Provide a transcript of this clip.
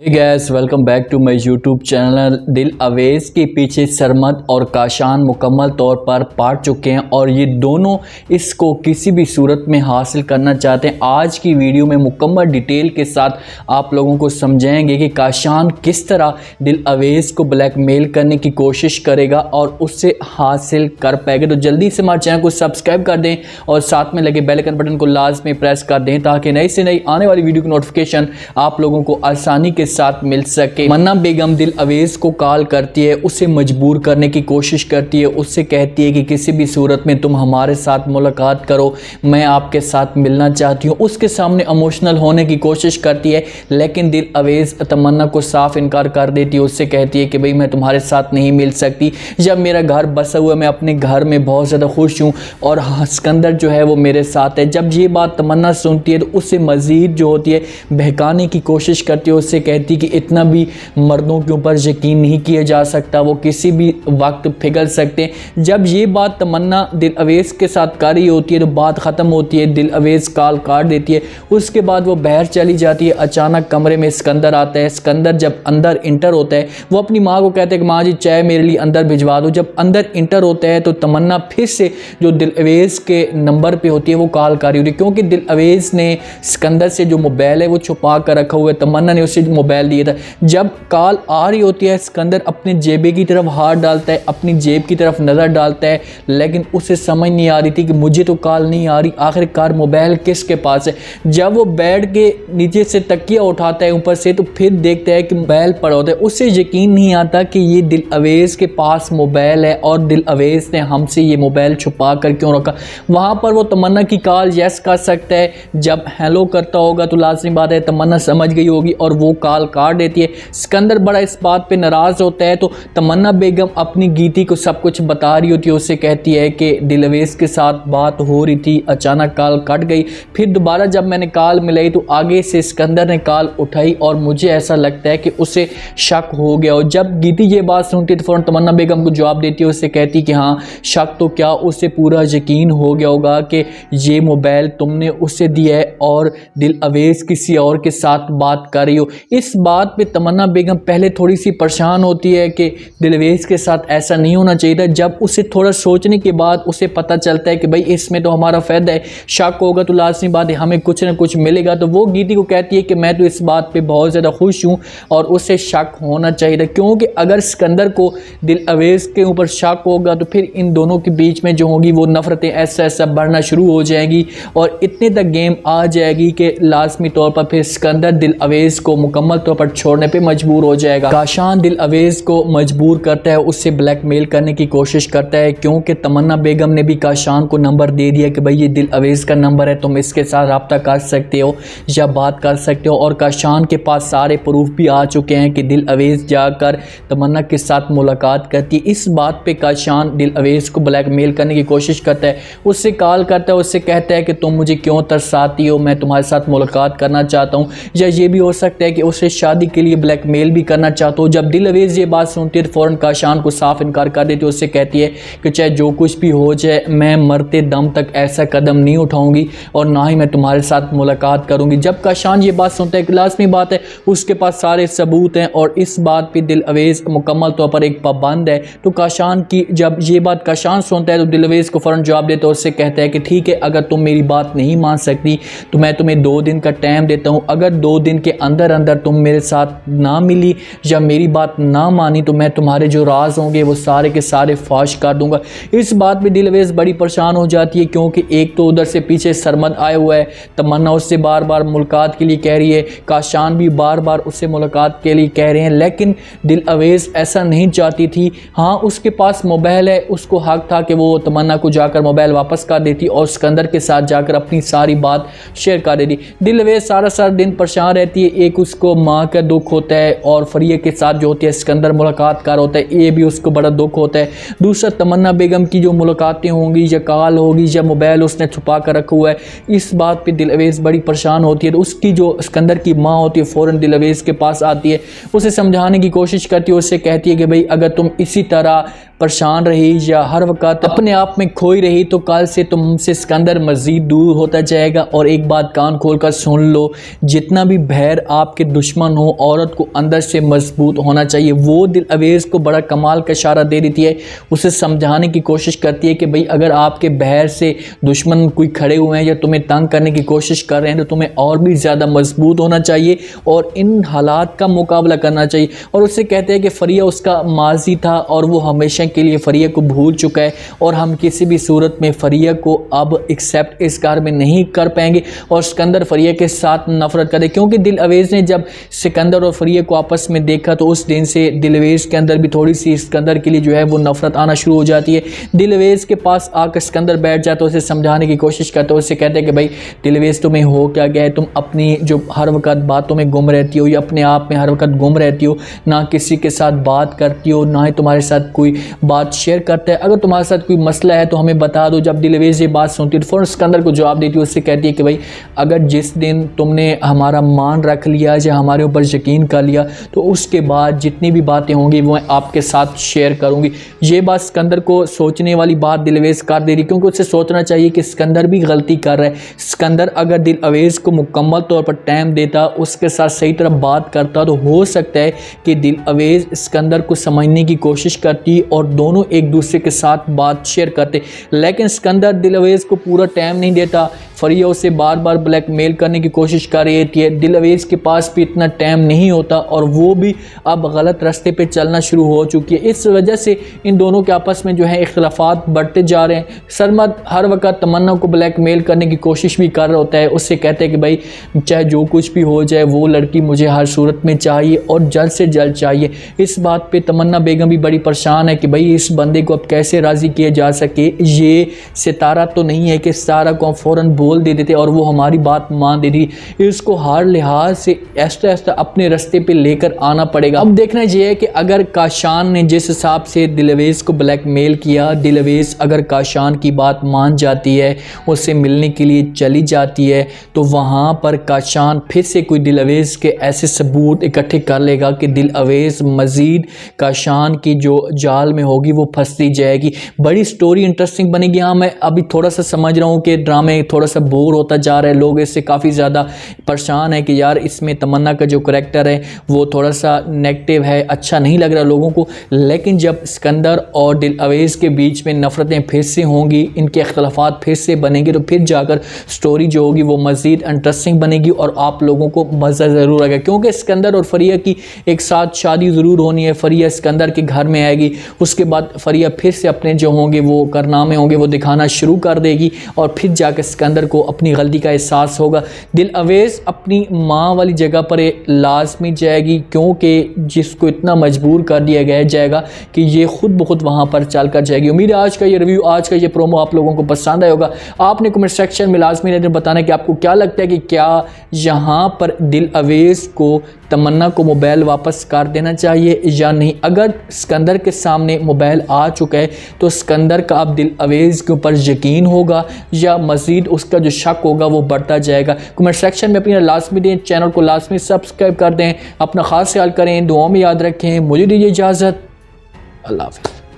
Hey guys, welcome back to my YouTube channel. Dil Awez के पीछे सरमद और काशान मुकम्मल तौर पर पड़ चुके हैं और ये दोनों इसको किसी भी सूरत में हासिल करना चाहते हैं। आज की वीडियो में मुकम्मल डिटेल के साथ आप लोगों को समझाएंगे कि काशान किस तरह दिल अवेज को ब्लैकमेल करने की कोशिश करेगा और उससे हासिल कर पाएगा। तो जल्दी से हमारे चैनल को सब्सक्राइब कर दें और साथ में लगे बेल आइकन बटन को लाजमी प्रेस कर दें ताकि नई से नई आने वाली वीडियो की नोटिफिकेशन आप लोगों को आसानी के साथ मिल सके। मन्ना बेगम दिल अवेज को कॉल करती है, उसे मजबूर करने की कोशिश करती है, उससे कहती है कि किसी भी सूरत में तुम हमारे साथ मुलाकात करो, मैं आपके साथ मिलना चाहती हूँ। उसके सामने इमोशनल होने की कोशिश करती है लेकिन दिल अवेज तमन्ना को साफ इनकार कर देती है। उससे कहती है कि भाई मैं तुम्हारे साथ नहीं मिल सकती, जब मेरा घर बसा हुआ, मैं अपने घर में बहुत ज़्यादा खुश हूँ और सिकंदर जो है वो मेरे साथ है। जब ये बात तमन्ना सुनती है तो उससे मज़ीद जो होती है बहकाने की कोशिश करती है। उससे कहती है कि इतना भी मर्दों के ऊपर यकीन नहीं किया जा सकता, वो किसी भी वक्त पिघल सकते हैं। जब ये बात तमन्ना दिल अवेज के साथ कर रही होती है तो बात ख़त्म होती है, दिल अवेज कॉल काट देती है। उसके बाद वो बाहर चली जाती है। अचानक कमरे में सिकंदर आता है। सिकंदर जब अंदर इंटर होता है वो अपनी माँ को कहते हैं कि माँ जी चाय मेरे लिए अंदर भिजवा दो। जब अंदर इंटर होता है तो तमन्ना फिर से जो दिल अवेज के नंबर पे होती है वो कॉल कर रही होती है, क्योंकि दिल अवेज ने सिकंदर से जो मोबाइल है वो छुपा कर रखा हुआ है। तमन्ना ने उसे मोबाइल दिया था। जब कॉल आ रही होती है सिकंदर अपने जेबे की तरफ हाथ डालता है, अपनी जेब की तरफ नज़र डालता है, लेकिन उसे समझ नहीं आ रही थी कि मुझे तो कॉल नहीं आ रही, आखिरकार मोबाइल किसके पास है। जब वो बेड के नीचे से तकिया उठाता है ऊपर से तो फिर देखता है कि मोबाइल पड़ा होता है। उससे यकीन नहीं आता कि ये दिल अवेज के पास मोबाइल है और दिल अवेज ने हमसे ये मोबाइल छुपा कर क्यों रखा। वहाँ पर वो तमन्ना की कॉल यस कर सकता है। जब हेलो करता होगा तो लाजमी बात है तमन्ना समझ गई होगी और वो कॉल काट देती है। सिकंदर बड़ा इस बात पे नाराज़ होता है तो तमन्ना बेगम अपनी गीती को सब कुछ बता रही होती है। उससे कहती है कि दिल अवेज के साथ बात हो रही थी, अचानक कॉल कट गई, फिर दोबारा जब मैंने कॉल मिलाई तो आगे से सिकंदर ने कॉल उठाई और मुझे ऐसा लगता है कि उसे शक हो गया। और जब गीती ये बात सुनती है तो फ़ौरन तमन्ना बेगम को जवाब देती है। उससे कहती कि हाँ शक तो क्या, उसे पूरा यकीन हो गया होगा कि ये मोबाइल तुमने उसे दिया है और दिल अवेज किसी और के साथ बात कर रही हो। इस बात पे तमन्ना बेगम पहले थोड़ी सी परेशान होती है कि दिल अवेज के साथ ऐसा नहीं होना चाहिए था। जब उसे थोड़ा सोचने के बाद उसे पता चलता है कि भाई इसमें तो हमारा फ़ायदा है, शक होगा तो लाजमी बात है हमें कुछ ना कुछ मिलेगा, तो वो गीती को कहती है कि मैं तो इस बात पे बहुत ज़्यादा खुश हूँ और उसे शक होना चाहिए था, क्योंकि अगर सिकंदर को दिल अवेज के ऊपर शक होगा तो फिर इन दोनों के बीच में जो होगी वो नफ़रतें ऐसा बढ़ना शुरू हो जाएंगी और इतने तक गेम आ जाएगी कि लाजमी तौर पर फिर सिकंदर दिल अवेज को मुकम्मल तौर पर छोड़ने पर मजबूर हो जाएगा। काशान दिल अवेज को मजबूर करता है, उससे ब्लैकमेल करने की कोशिश करता है, क्योंकि तमन्ना बेगम ने भी काशान को नंबर दे दिया कि भाई ये दिल अवेज का नंबर है, तुम इसके साथ रब्ता कर सकते हो या बात कर सकते हो। और काशान के पास सारे प्रूफ भी आ चुके हैं कि दिल अवेज जाकर तमन्ना के साथ मुलाकात करती है। इस बात पे काशान दिल अवेज को ब्लैकमेल करने की कोशिश करता है, उससे कॉल करता है, उससे कहता है कि तुम मुझे क्यों तरसाती हो, मैं तुम्हारे साथ मुलाकात करना चाहता हूँ। या ये भी हो सकता है कि उसे शादी के लिए ब्लैकमेल भी करना चाहता हूँ। जब दिल अवेज ये बात सुनती है तो फ़ौरन काशान को साफ इनकार कर देती है। उससे कहती है कि चाहे जो कुछ भी हो जाए मैं मरते दम तक ऐसा कदम नहीं उठाऊंगी और ना ही मैं तुम्हारे साथ मुलाकात करूंगी। जब काशान ये बात सुनता है कि लाजमी बात है उसके पास सारे सबूत हैं और इस बात पे दिल अवेज मुकम्मल तौर पर एक पाबंद है, तो काशान की जब ये बात काशान सुनता है तो दिल अवेज को फ़ौरन जवाब देता है। उससे कहता है कि ठीक है, अगर तुम मेरी बात नहीं मान सकती तो मैं तुम्हें 2 दिन का टाइम देता हूँ। अगर 2 दिन के अंदर अंदर तुम मेरे साथ ना मिली या मेरी बात ना मानी तो मैं तुम्हारे जो राज होंगे वो सारे के सारे फाश कर दूंगा। इस बात पे दिल अवेज बड़ी परेशान हो जाती है, क्योंकि एक तो उधर से पीछे सरमद आया हुआ है, तमन्ना उससे बार बार मुलाकात के लिए कह रही है, काशान भी बार बार उससे मुलाकात के लिए कह रहे हैं, लेकिन दिल अवेज ऐसा नहीं चाहती थी। हाँ उसके पास मोबाइल है, उसको हक था कि वो तमन्ना को जाकर मोबाइल वापस कर देती और सिकंदर के साथ जाकर अपनी सारी बात शेयर कर देती। दिल अवेज सारा दिन परेशान रहती है। एक उसको माँ का दुख होता है और फरिया के साथ जो होती है सिकंदर मुलाकात कर होता है, ये भी उसको बड़ा दुख होता है। दूसरा तमन्ना बेगम की जो मुलाकातें होंगी या कॉल होगी या मोबाइल उसने छुपा कर रखा हुआ है, इस बात पे दिल अवेज बड़ी परेशान होती है। तो उसकी जो सिकंदर की माँ होती है फ़ौरन दिल अवेज के पास आती है, उसे समझाने की कोशिश करती है। उससे कहती है कि भाई अगर तुम इसी तरह परेशान रही या हर वक्त अपने आप में खोई रही तो कल से तुमसे सिकंदर मज़ीद दूर होता जाएगा। और एक बात कान खोल कर सुन लो, जितना भी बहर आपके दुश्मन हो, औरत को अंदर से मजबूत होना चाहिए। वो दिल अवेज़ को बड़ा कमाल का इशारा दे देती है, उसे समझाने की कोशिश करती है कि भाई अगर आपके बहर से दुश्मन कोई खड़े हुए हैं या तुम्हें तंग करने की कोशिश कर रहे हैं तो तुम्हें और भी ज़्यादा मजबूत होना चाहिए और इन हालात का मुकाबला करना चाहिए। और उससे कहते हैं कि फरिया उसका माजी था और वो हमेशा के लिए फरिया को भूल चुका है और हम किसी भी सूरत में फरिया को अब एक्सेप्ट इस कार में नहीं कर पाएंगे। और सिकंदर फरिया के साथ नफरत करे, क्योंकि दिल अवेज़ ने जब सिकंदर और फरिया को आपस में देखा तो उस दिन से दिल अवेज़ के अंदर भी थोड़ी सी सिकंदर के लिए जो है वो नफरत आना शुरू हो जाती है। दिल अवेज़ के पास आकर सिकंदर बैठ जाता है, उसे समझाने की कोशिश करता है, उससे कहते हैं कि भाई दिल अवेज़ तुम्हें हो क्या गया है, तुम अपनी जो हर वक्त बातों में गुम रहती हो या अपने आप में हर वक्त गुम रहती हो, ना किसी के साथ बात करती हो, ना ही तुम्हारे साथ कोई बात शेयर करता है। अगर तुम्हारे साथ कोई मसला है तो हमें बता दो। जब दिल अवेज़ ये बात सुनती है तो फ़ौरन सिकंदर को जवाब देती है, उससे कहती है कि भाई अगर जिस दिन तुमने हमारा मान रख लिया या हमारे ऊपर यकीन कर लिया तो उसके बाद जितनी भी बातें होंगी वो मैं आपके साथ शेयर करूँगी। ये बात सिकंदर को सोचने वाली बात दिल अवेज़ कर दे रही, क्योंकि उसे सोचना चाहिए कि सिकंदर भी गलती कर रहा है। सिकंदर अगर दिल अवेज़ को मुकम्मल तौर पर टाइम देता, उसके साथ सही तरह बात करता तो हो सकता है कि दिल अवेज़ सिकंदर को समझने की कोशिश करती और दोनों एक दूसरे के साथ बात शेयर करते। लेकिन सिकंदर दिल अवेज़ को पूरा टाइम नहीं देता, फरिया उसे बार बार ब्लैकमेल करने की कोशिश कर रही है। दिल अवेज़ के पास भी इतना टाइम नहीं होता और वो भी अब गलत रास्ते पे चलना शुरू हो चुकी है। इस वजह से इन दोनों के आपस में जो है इख्तिलाफात बढ़ते जा रहे हैं। सरमद हर वक्त तमन्ना को ब्लैकमेल करने की कोशिश भी कर रहा होता है, उससे कहते हैं कि भाई चाहे जो कुछ भी हो जाए वो लड़की मुझे हर सूरत में चाहिए और जल्द से जल्द चाहिए। इस बात पे तमन्ना बेगम भी बड़ी परेशान है कि भाई इस बंदे को अब कैसे राज़ी किया जा सके। ये सितारा तो नहीं है कि सितारा को फ़ौरन बोल दे देते और वो हमारी बात मान देती। इसको हर लिहाज से ऐसा ऐसा अपने रास्ते पे लेकर आना पड़ेगा। अब देखना ये है कि अगर काशान ने जिस हिसाब से दिल अवेज़ को ब्लैकमेल किया, दिल अवेज़ अगर काशान की बात मान जाती है, उससे मिलने के लिए चली जाती है, तो वहाँ पर काशान फिर से कोई दिल अवेज़ के ऐसे सबूत इकट्ठे कर लेगा कि दिल अवेज़ मज़ीद काशान की जो जाल में होगी वो फंसती जाएगी। बड़ी स्टोरी इंटरेस्टिंग बनेगी। हाँ, मैं अभी थोड़ा सा समझ रहा हूँ कि ड्रामे थोड़ा सा बोर होता जा रहा है, लोग इससे काफ़ी ज़्यादा परेशान है कि यार इसमें तमन्ना का जो करैक्टर है वो थोड़ा सा नेगेटिव है, अच्छा नहीं लग रहा लोगों को। लेकिन जब सिकंदर और दिल अवेज़ के बीच में नफ़रतें फिर से होंगी, इनके अख्तिलाफ़ात फिर से बनेंगे, तो फिर जाकर स्टोरी जो होगी वो मज़ीद इंटरेस्टिंग बनेगी और आप लोगों को मज़ा ज़रूर आएगा। क्योंकि सिकंदर और फरिया की एक साथ शादी ज़रूर होनी है। फरिया सिकंदर के घर में आएगी, उसके बाद फरिया फिर से अपने जो होंगे वो कारनामे होंगे वो दिखाना शुरू कर देगी और फिर जाकर सिकंदर को अपनी गलती का एहसास होगा। दिल अवेज़ अपनी माँ वाली जगह पर लाजमी जाएगी, क्योंकि जिसको इतना मजबूर कर दिया गया जाएगा कि ये खुद ब खुद वहाँ पर चल कर जाएगी। उम्मीद है आज का ये रिव्यू, आज का ये प्रोमो आप लोगों को पसंद आया होगा। आपने कमेंट सेक्शन में लाजमी रहकर बताना कि आपको क्या लगता है कि क्या यहाँ पर दिल अवेज़ को तमन्ना को मोबाइल वापस कर देना चाहिए या नहीं। अगर सिकंदर के सामने मोबाइल आ चुका है तो सिकंदर का अब दिल अवेज़ के ऊपर यकीन होगा या मज़ीद उसका जो शक होगा वो बढ़ता जाएगा। कमेंट सेक्शन में अपनी लाजमी दें, चैनल को लाजमी सब्सक्राइब कर दें, अपना ख़ास ख्याल करें, दुआओं में याद रखें। मुझे दीजिए इजाज़त, अल्लाह हाफ़िज़।